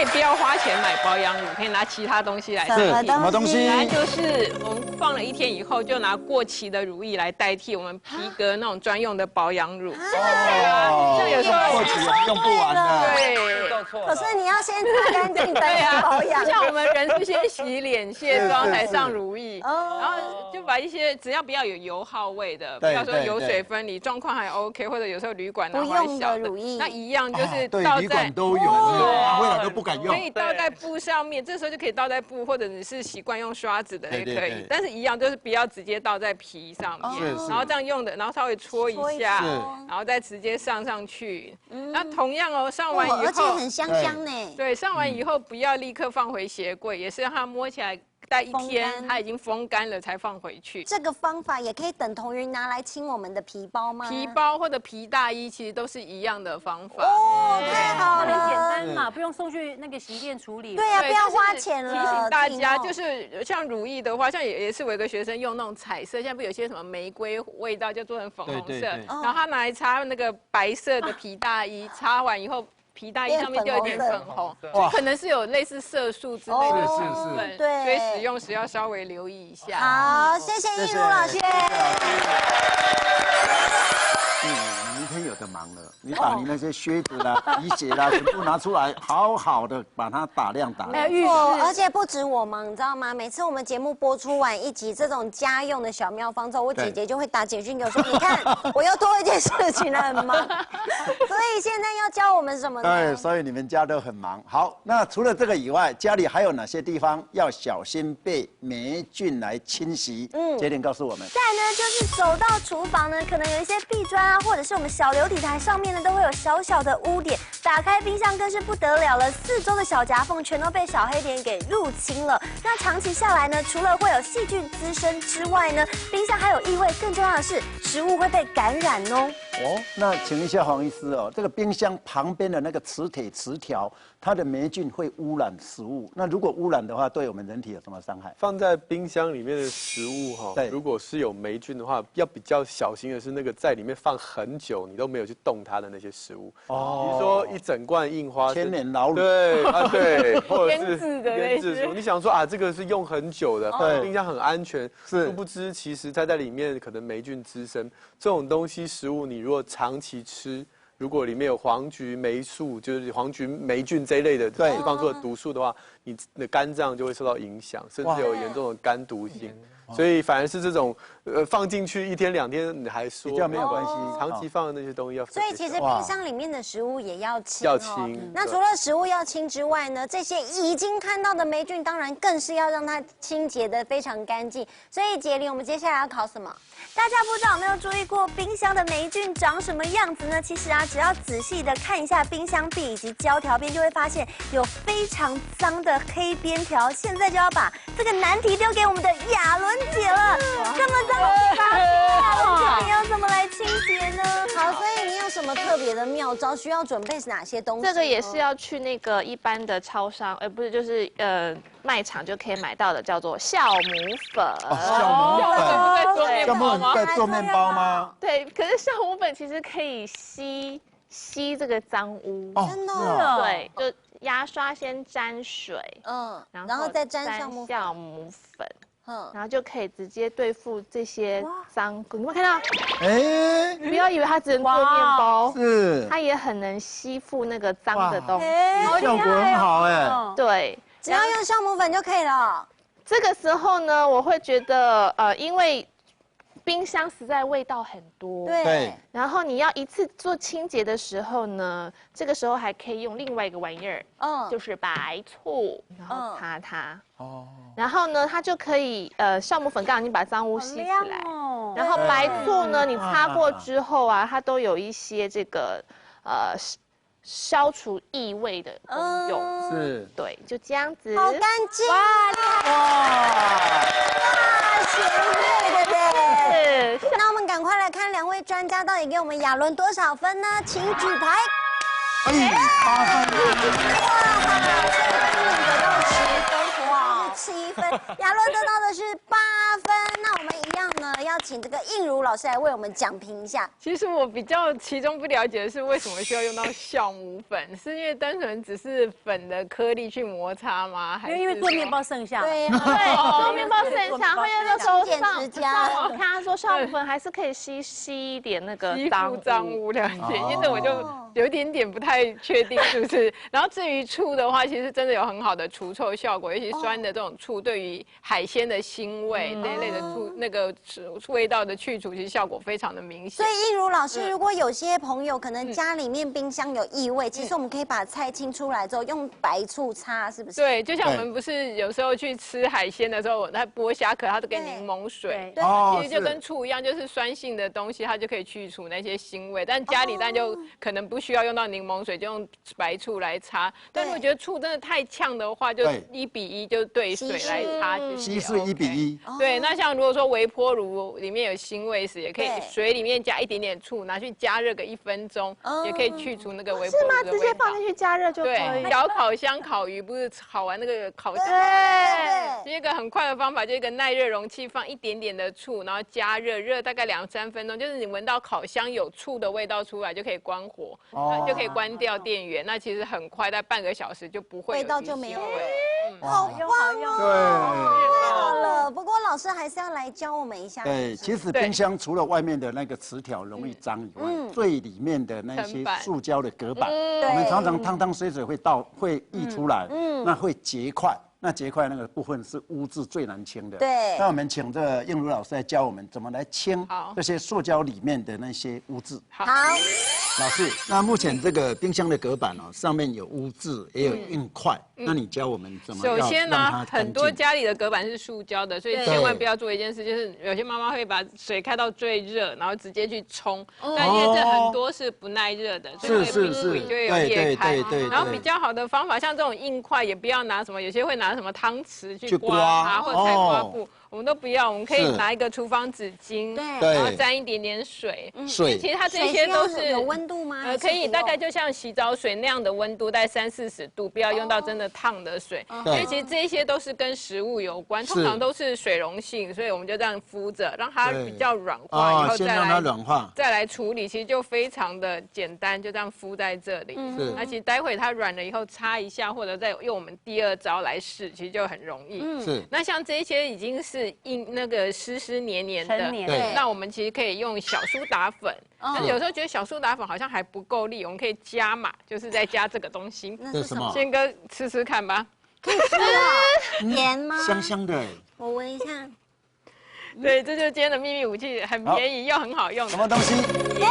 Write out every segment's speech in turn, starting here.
以不要花钱买保养乳，可以拿其他东西来代替。什么东西？来就是我们放了1天以后，就拿过期的乳液来代替我们皮革那种专用的保养乳。像有时候过期用不完的。对。可是你要先擦干净再保养。像我们人是先洗脸、卸妆才上乳液，然后就把一些只要不要有油耗味的，不要说油水分离，状况还 OK， 或者有时候旅馆拿回来小的，那一样就是倒旅在馆都有，拿回来都不敢用。可以倒在布上面，这时候就可以倒在布，或者你是习惯用刷子的也可以，但是一样就是不要直接倒在皮上面，然后这样用的，然后稍微搓一下，然后再直接上去。那同样哦，上完以后，而且很香香呢。对，上完以后不要立刻放回鞋柜，也是让它摸起来待1天，它已经风干了才放回去。这个方法也可以等同于拿来清我们的皮包吗？皮包或者皮大衣其实都是一样的方法。哦，太好了，很简单嘛，不用送去那个洗衣店处理。对呀，不要花钱了。提醒大家，就是像乳液的话，像也是我有一个学生用那种彩色，现在不有些什么玫瑰味道就做成粉红色，然后他拿来擦那个白色的皮大衣，擦完以后。皮大衣上面就有点粉红，就可能是有类似色素之类的成分，对，所以使用时要稍微留意一下。好，谢谢一如老师。明天有的忙了，你把你那些靴子啦、皮鞋啦，全部拿出来，好好的把它打亮。而且不止我忙，你知道吗？每次我们节目播出完1集这种家用的小妙方之后，我姐姐就会打简讯给我说：“你看，我又多一件事情了，很忙。”所以现在要教我们什么呢？对，所以你们家都很忙。好，那除了这个以外，家里还有哪些地方要小心被霉菌来侵袭？杰玲告诉我们。再呢，就是走到厨房呢，可能有一些壁砖啊，或者是我们小流体台上面呢，都会有小小的污点。打开冰箱更是不得了了，4周的小夹缝全都被小黑点给入侵了。那长期下来呢，除了会有细菌滋生之外呢，冰箱还有异味，更重要的是食物会被感染哦。那请问一下黄医师哦，这个冰箱旁边的那个磁铁磁条，它的霉菌会污染食物。那如果污染的话，对我们人体有什么伤害？放在冰箱里面的食物哈，如果是有霉菌的话，要比较小心的是那个在里面放很久，你都没有去动它的那些食物。比如说一整罐印花生，千年老卤，对，或者是腌制薯。你想说啊，这个是用很久的，冰箱很安全，殊不知其实它在里面可能霉菌滋生。这种东西食物你如果长期吃，如果里面有黄菊霉素，就是黄菊霉菌这一类的释放出的毒素的话，你的肝脏就会受到影响，甚至有严重的肝毒性。所以反而是这种放进去1天2天，你还说比较没有关系，长期放的那些东西要。所以其实冰箱里面的食物也要清。要清。那除了食物要清之外呢，这些已经看到的霉菌，当然更是要让它清洁的非常干净。所以杰玲，我们接下来要考什么？大家不知道有没有注意过冰箱的霉菌长什么样子呢？其实啊，只要仔细的看一下冰箱壁以及胶条边，就会发现有非常脏的黑边条。现在就要把这个难题丢给我们的亚伦姐了。这么脏的地方，亚伦姐，你要怎么来清洁呢？好，所以你有什么特别的妙招？需要准备哪些东西？这个也是要去那个一般的超商，不是，就是卖场就可以买到的，叫做酵母粉。酵母粉，酵母粉在做面包吗？对，可是酵母粉其实可以吸这个脏污。真的？对，就牙刷先沾水，然后再沾酵母粉。然后就可以直接对付这些脏，你有没有看到？不要以为它只能做面包，它也很能吸附那个脏的东西，效果很好对，只要用酵母粉就可以了。这个时候呢，我会觉得因为冰箱实在味道很多，对。然后你要一次做清洁的时候呢，这个时候还可以用另外一个玩意儿，就是白醋，然后擦它。然后呢，它就可以酵母粉刚刚已经把脏污吸起来，然后白醋呢，你擦过之后啊，它都有一些这个消除异味的功用。是，对，就这样子。好干净！哇，咸味的耶！那我们赶快来看2位专家到底给我们亚伦多少分呢？请举牌。8分。哇，所以得到分，哇，7分，亚伦得到的是8分。那我们一样呢，要请这个映如老师来为我们讲评一下。其实我比较其中不了解的是为什么需要用到酵母粉，是因为单纯只是粉的颗粒去摩擦吗？还是因为做面包剩下？对对，做面包剩下，会那时候勤俭持家上网看他说酵母粉还是可以吸一点那个脏污了解，因为我就有一点不太确定是不是。然后至于醋的话，其实真的有很好的除臭效果，尤其酸的这种醋，对于海鲜的腥味这一类的醋，那个味道的去除，其实效果非常的明显。所以映如老师，如果有些朋友可能家里面冰箱有异味，其实我们可以把菜清出来之后用白醋擦，是不是？对，就像我们不是有时候去吃海鲜的时候，它剥虾壳，它都给柠檬水，对，其实就跟醋一样，就是酸性的东西，它就可以去除那些腥味。但家里当然就可能不需要用到柠檬水，就用白醋来擦。但如果觉得醋真的太呛的话，就1:1就兑水来擦就行。稀释1:1。对，那像如果说微波炉里面有腥味时，也可以水里面加一点点醋，拿去加热个1分钟，也可以去除那个微波炉的味道。直接放进去加热就可以。对，小烤箱烤鱼不是烤完那个烤箱？对，一个很快的方法，就一个耐热容器放一点点的醋，然后加热大概2-3分钟，就是你闻到烤箱有醋的味道出来就可以关火，就可以关掉电源。那其实很快，在半个小时就不会味道就没有了。好棒哦！对了，不过老师还是要来教我们一下。对，其实冰箱除了外面的那个磁条容易脏以外，最里面的那些塑胶的隔板，我们常常汤水会溢出来，那会结块。那结块那个部分是污渍最难清的。对。那我们请这个映如老师来教我们怎么来清这些塑胶里面的那些污渍。好。老师，那目前这个冰箱的隔板哦，上面有污渍，也有硬块，那你教我们怎么？首先呢，很多家里的隔板是塑胶的，所以千万不要做一件事，就是有些妈妈会把水开到最热，然后直接去冲，但因为这很多是不耐热的，所以冰柜就会有裂开。然后比较好的方法，像这种硬块也不要拿什么，有些会拿什么汤匙去刮它，或者菜瓜布。我们都不要，我们可以拿一个厨房纸巾，然后沾一点点水。其实它这些都是有温度吗？可以，大概就像洗澡水那样的温度，大概30-40度，不要用到真的烫的水。因为其实这些都是跟食物有关，通常都是水溶性，所以我们就这样敷着，让它比较软化，以后再来处理，其实就非常的简单，就这样敷在这里。那其实待会它软了以后擦一下，或者再用我们第2招来试，其实就很容易。那像这些已经是那个湿黏黏的，那我们其实可以用小苏打粉。但有时候觉得小苏打粉好像还不够力，我们可以加码，就是再加这个东西。那是什么？先哥吃吃看吧。可以吃啊？盐吗？香香的。我闻一下。对，这就是今天的秘密武器，很便宜又很好用。什么东西？盐。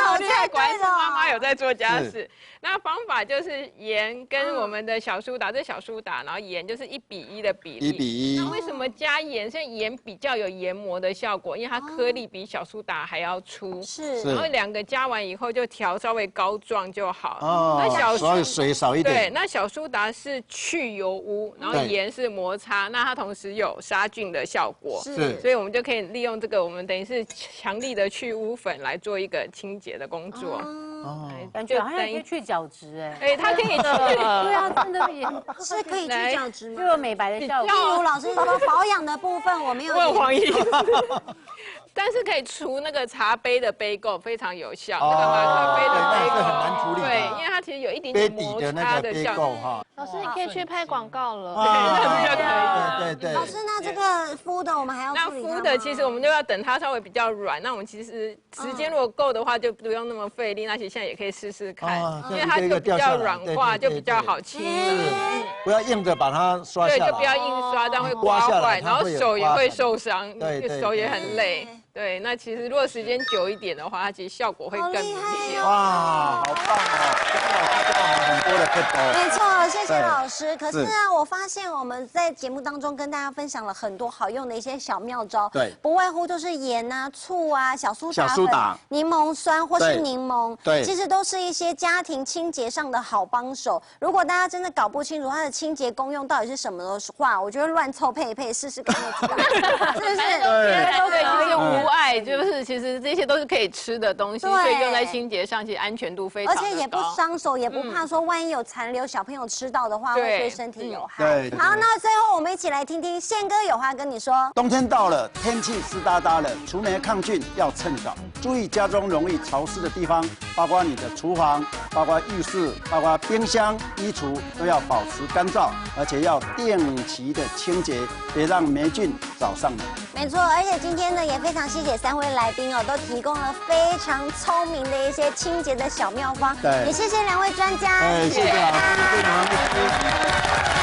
好厉害，果然是妈妈有在做家事。那方法就是盐跟我们的小苏打，这小苏打，然后盐就是1:1的比例。1:1。那为什么加盐？是盐比较有研磨的效果，因为它颗粒比小苏打还要粗。是。然后2个加完以后就调稍微膏状就好。那所以水少一点。对，那小苏打是去油污，然后盐是摩擦，那它同时有杀菌的效果。是。所以我们就可以利用这个，我们等于是强力的去污粉来做一个清洁的工作。感觉好像可以去角质哎，它可以去，对啊，真的也是可以去角质吗？就有美白的效果。例如老师说保养的部分我没有。问黄医师。但是可以除那个茶杯的杯垢，非常有效。那个马克杯的杯垢很难处理。对，因为它其实有一点点摩擦的效果哈。老师，你可以去拍广告了。对。老师，那这个敷的我们还要处理吗？那敷的其实我们就要等它稍微比较软。那我们其实时间如果够的话，就不用那么费力。那其实现在也可以试试看，因为它就比较软化，就比较好清了。不要硬着把它刷下来。对，就不要硬刷，这样会刮坏，然后手也会受伤，手也很累。对，那其实如果时间久一点的话，它其实效果会更明显。哇，好棒哦！很多的配方。没错，谢谢老师。可是啊，我发现我们在节目当中跟大家分享了很多好用的一些小妙招，对，不外乎就是盐啊、醋啊、小苏打粉、柠檬酸或是柠檬，对，其实都是一些家庭清洁上的好帮手。如果大家真的搞不清楚它的清洁功用到底是什么的话，我觉得乱凑配一配试试看就知道，是不是？对，用无碍，就是其实这些都是可以吃的东西，所以用在清洁上其实安全度非常的高，而且也不伤手，也不怕说万一有残留，小朋友吃到的话会对身体有害。对。好，那最后我们一起来听听宪哥有话跟你说。冬天到了，天气湿哒哒的，除霉抗菌要趁早，注意家中容易潮湿的地方，包括你的厨房、包括浴室、包括冰箱、衣橱都要保持干燥，而且要定期的清洁，别让霉菌找上门。没错，而且今天呢也非常谢谢3位来宾哦，都提供了非常聪明的一些清洁的小妙方。对，也谢谢2位专家。谢谢老师，非常谢谢。